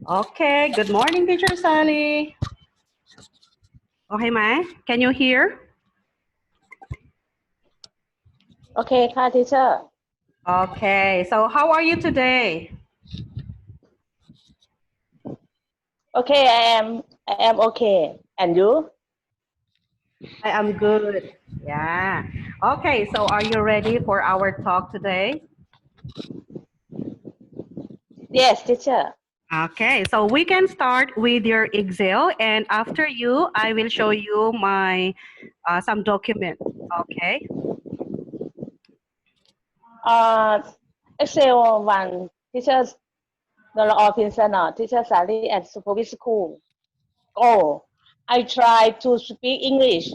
Okay, good morning, Teacher Salee. Okay, Mai, can you hear? Okay, ค่ะ teacher. Okay, so how are you today? Okay, I am okay. And you? I am good. Yeah. Okay, so are you ready for our talk today? Yes, teacher. Okay, so we can start with your Excel, and after you, I will show you my some documents. Okay. Excel 1, teacher Nora Pinson, teacher Salee at Suppawit School. Go. I try to speak English.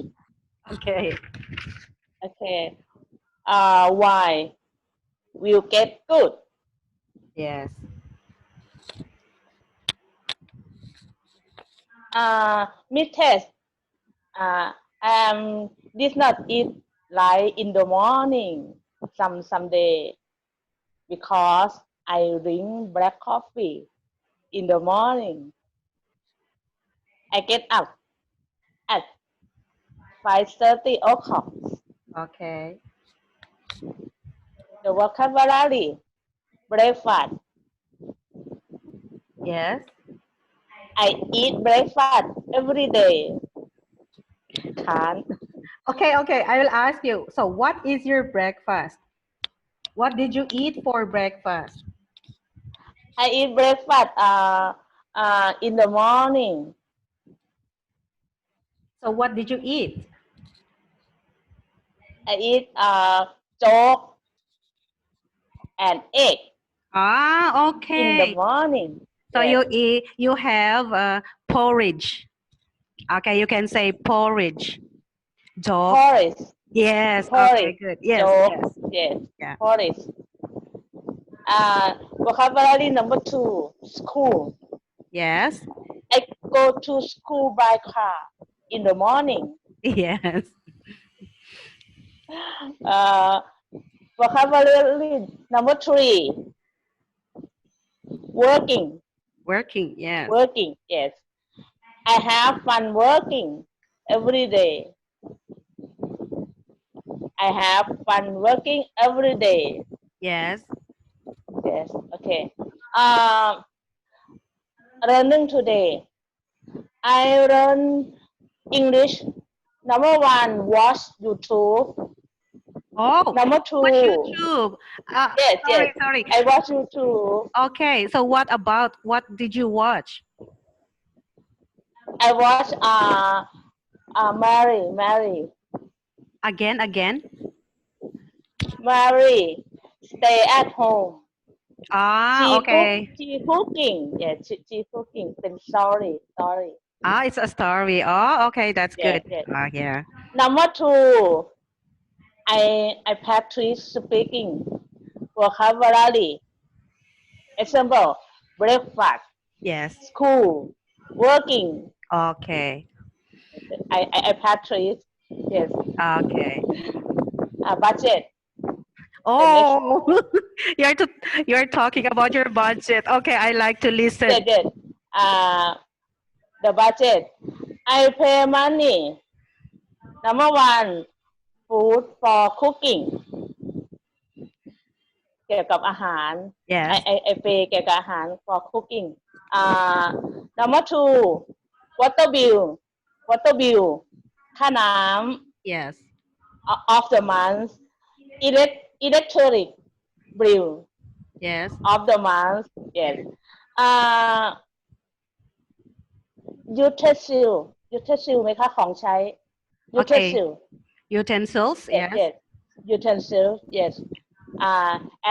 Okay. Okay. Why? Will get good. Yes. Mid test. Did not eat like in the morning. Someday because I drink black coffee in the morning. I get up at 5:30 o'clock. Okay. The vocabulary, breakfast. Yes. I eat breakfast every day. Can't. Okay, I will ask you. So, what is your breakfast? What did you eat for breakfast? I eat breakfast in the morning. So, what did you eat? I eat chalk and egg Ah, in the okay. morning. So Yes. you have porridge. Okay, you can say porridge. Dog. Porridge. Yes. Okay, Porridge. good. Yes, Chalk. yes. Yes. Yeah. Porridge. Vocabulary number 2. School. Yes. I go to school by car in the morning. Yes. Uh, Vocabulary number 3. Working. Working. Yes. Working. Yes. I have fun working every day. I have fun working every day. Yes. Yes. Okay. Um, Learning today. I learn English. Number 1, watch YouTube. Oh, Number watch 2, YouTube. yes. Sorry. I watch YouTube. Okay, so what did you watch? I watch Mary. Again? Mary, stay at home. Ah, okay. She cooking. Yeah, she cooking. Then sorry. Ah, it's a story. Oh, okay, that's good. Yes. Yeah. Number 2, I practice speaking vocabulary. Example, breakfast, Yes. school, working. Okay. I practice. Yes. Okay. Budget. The next. Oh, you're talking about your budget. Okay, I like to listen. Yes. The budget. I pay money. Number 1, food for cooking เกี่ยวกับอาหาร Yes. I pay เกี่ยวกับอาหาร for cooking number 2 water bill ค่าน้ำ Yes. of the month electric bill Yes. of the month yes utensil ไหมคะของใช้ Okay. utensil Utensils. Yes. utensil yes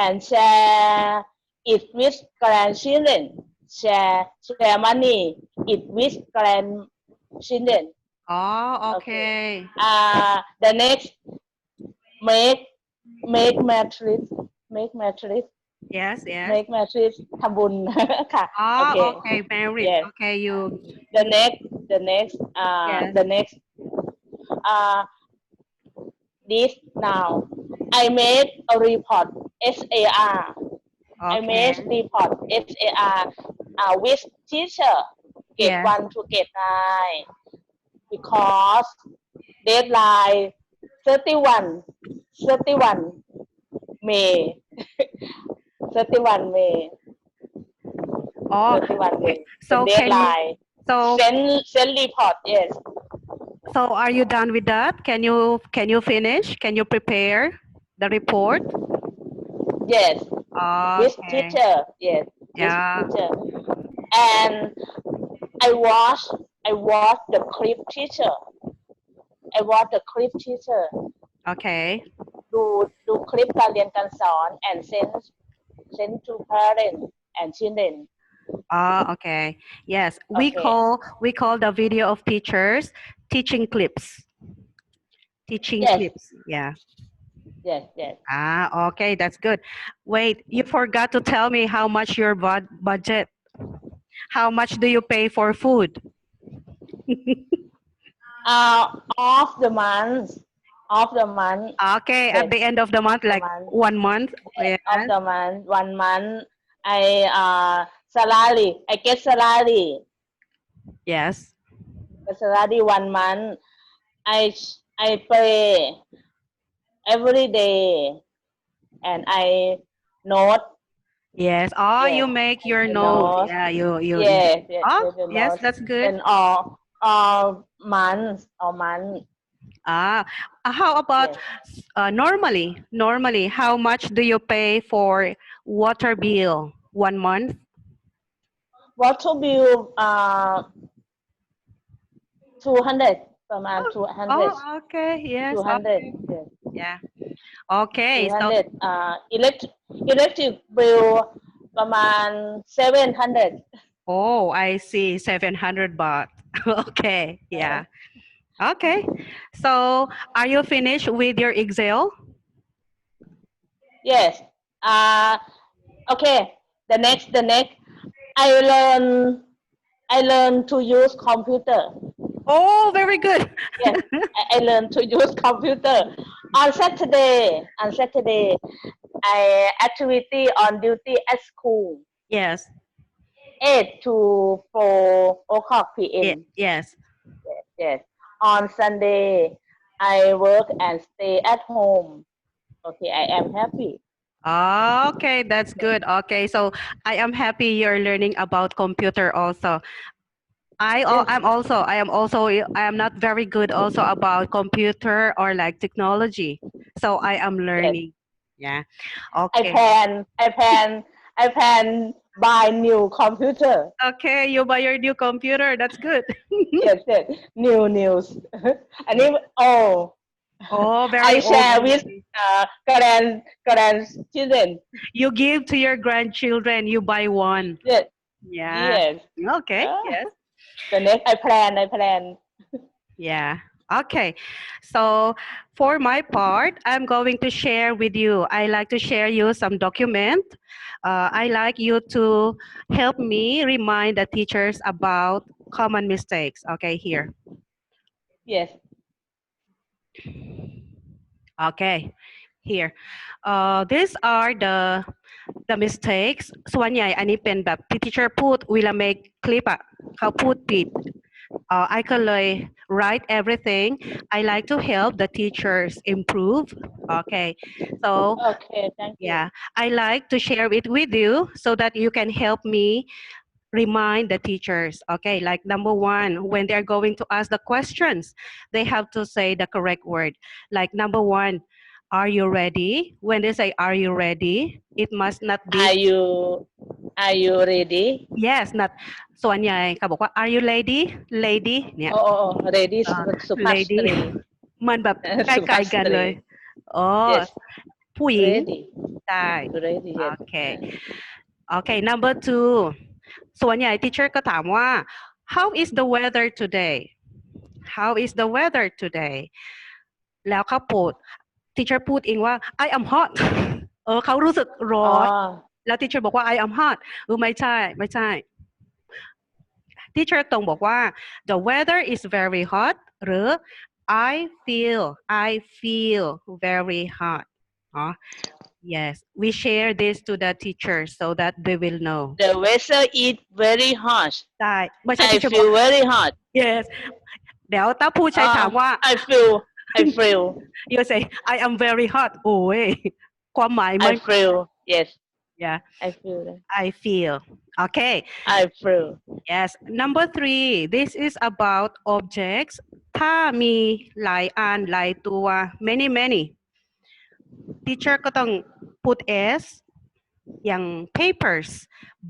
and share it with grandchildren share money it with grandchildren Oh, okay. the next make matrix Yes. make matrix ทำบุญ ค่ะ Oh, okay okay. Married. yes Okay, you. the next Yes. the next this now I made a report SAR I made Okay. report SAR with teacher grade Yes. 1 to grade 9 because deadline 31 31 May 31 May Oh, 31 okay. May เป็น So can you, deadline so send report yes so are you done with that? Can you finish? Can you prepare the report? yes with Okay. teacher yes with Yeah. teacher and I watch I watch the clip teacher I watch the clip teacher Okay. ดูคลิปการเรียนการสอน and send to parents and children Okay. Yes, we okay call the video of teachers teaching clips. Teaching yes clips. Yeah. yes Okay, that's good. Wait, you forgot to tell me how much your budget. How much do you pay for food? of the month of the month Okay, at yes the end of the of month, the like month 1 month. yes Yes. of the month 1 month I salary I get salary Yes. the salary 1 month I pay every day and I note Yes. Oh, yes you make I your the note. note Yeah, you. yes Oh, the yes, note that's good. and all month Ah, how about yes normally, how much do you pay for water bill 1 month? water bill 200ประมาณOh, 200 oh, okay. Yes. 200 Okay. yes Yeah. Okay. So, 200 electric bill ประมาณ700 oh, I see. 700 baht. Okay. Yeah. Okay. So, are you finished with your Excel? yes uh, okay the next I learn I learn to use computer Oh, very good. yes I learn to use computer on Saturday I activity on duty at school Yes. 8 to 4 o'clock p.m. Yes. Yes. On Sunday, I work and stay at home. Okay, I am happy. Okay, that's good. Okay, so I am happy you're learning about computer also. Yes, I am not very good also about computer or like technology. So I am yes. learning. Yeah. I Okay. plan, I plan, I plan buy new computer. Okay, you buy your new computer. That's good. Yes. New news. And if Oh, I very old share with already. grandchildren. You give to your grandchildren, you buy one. Yes, Yeah. yes. Okay. Ah, Yes. the next I plan. Yeah. Okay. So for my part, I'm going to share with you. I like to share you some document. I like you to help me remind the teachers about common mistakes. Okay, here. Yes. Okay, here. These are the mistakes ส่วนใหญ่อันนี้เป็นแบบที่ teacher พูดเวลา make คลิปอะเขาพูดผิด I ก็เลย write everything. I like to help the teachers improve. Okay, so Okay, thank you. yeah, I like to share it with you so that you can help me remind the teachers. Okay, like number one, when they're going to ask the questions, they have to say the correct word. Like number one, are you ready? When they say, are you ready? It must not be Are you ready? yes, not ส่วนใหญ่เขาบอกว่า are you lady lady เนี่ย ready สุภาพส lady ตรี มันแบบใก สุภา ล้พส ๆกันตรี เลยอ๋อ yes ผู้หญิง ready ใช่ ready โอ yes เค โอเค number two ส่วนใหญ่ teacher ก็ถามว่า how is the weather today how is the weather today แล้วเขาพูด teacher พูดเองว่า I am hot เขารู้สึกร้ออ๋อ นแล้ว teacher บอกว่า I am hot ไม่ใช่ไม่ใช่ teacher ตรงบอกว่า the weather is very hot หรือ I feel very hot อ๋อ Yes, we share this to the teachers so that they will know. The weather is very hot. ใช่ไม่ใช่ I teacher บอก feel very hot. yes เดี๋ยวถ้าผู้ใช้ถามว่า I feel. you say I am very hot โอ้ยความหมายไม่ I feel. Yes, yeah I feel. I feel okay I feel. yes number 3 this is about objects ถ้ามีหลายอันหลายตัว many many teacher ก็ต้อง put s อย่าง papers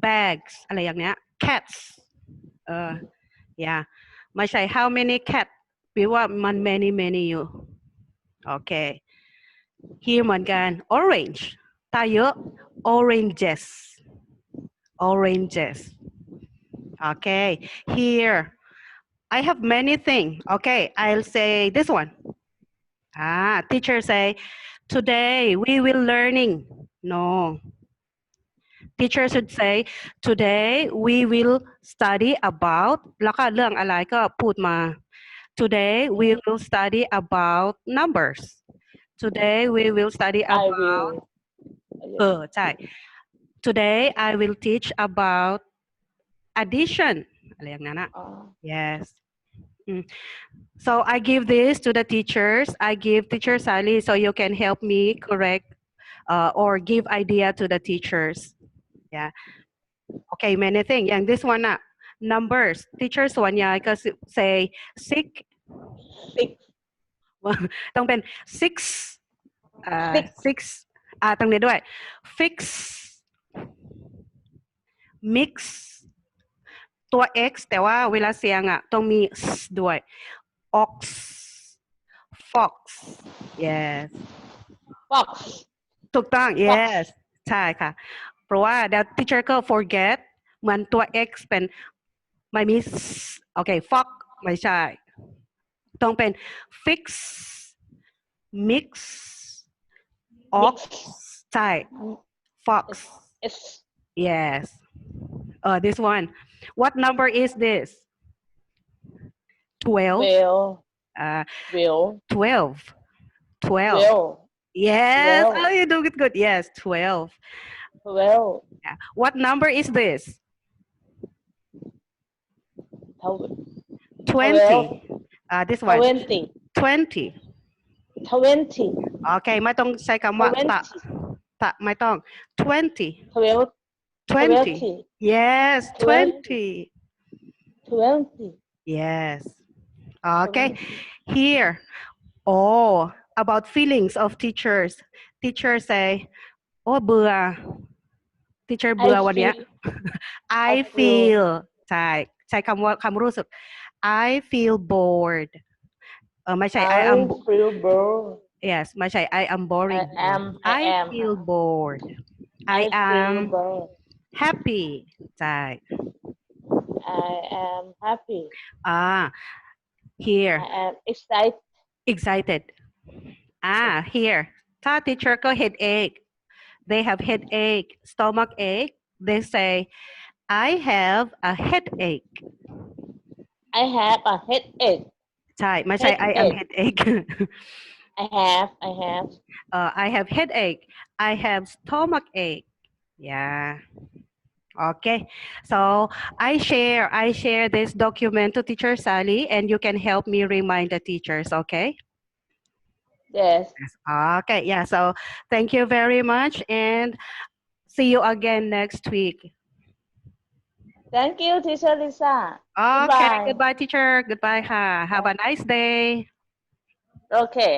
bags อะไรอย่างเนี้ย cats yeah ไม่ใช่ how many cat แปลว่ามัน many many อยู่โอเค here เหมือนกัน orange ถ้าเยอะ oranges oranges okay here I have many things okay I'll say this one teacher say today we will learning no teacher should say today we will study about แล้วก็เรื่องอะไรก็พูดมา today we will study about numbers today we will study I about will. ใช่ today I will teach about addition อะไรอย่างนั้นอะ yes so I give this to the teachers I give teacher Salee so you can help me correct or give idea to the teachers yeah okay many things อย่าง this one อะ numbers teacher ส่วนใหญ่ก็ say six Six. ต้องเป็น six six ตรงนี้ด้วย fix mix ตัว x แต่ว่าเวลาเสียงอ่ะต้องมี s ด้วย ox fox yes Fox. ถูกต้อง yes ใช่ค่ะเพราะว่าเดี๋ยว teacher ก็ forget เหมือนตัว x เป็นไม่มี s โอเค fox ไม่ใช่ต้องเป็น fix mix ox ใช่ fox S. yes this one what number is this 12 Will. Will. 12 Will. yes 12. oh you do it good yes 12 Will. yeah. what number is this 20 this one 20. 20 20. โอเคไม่ต้องใช้คำว่าตะไม่ต้อง 20 12. 20 yes 20 20. yes okay here oh about feelings of teachers teachers say โอ้เบื่อ teacher เบื่อวันเนี้ย I feel ใช้คำว่าคำรู้สึก I feel bored ไม่ใช่ I am feel bored. yes ไม่ใช่ I am boring I feel bored I am feel bored. happy ใช่ I am happy. here I am excited. here ถ้า teacher ก็ headache they have headache stomach ache they say I have a headache I have a headache. ใช่ไม่ใช่ I am headache I have. I have headache I have stomach ache yeah okay so I share this document to teacher Salee and you can help me remind the teachers okay Yes. okay yeah so thank you very much and see you again next week Thank you, Teacher Rissa. okay Goodbye. goodbye teacher goodbye ha have a nice day Okay.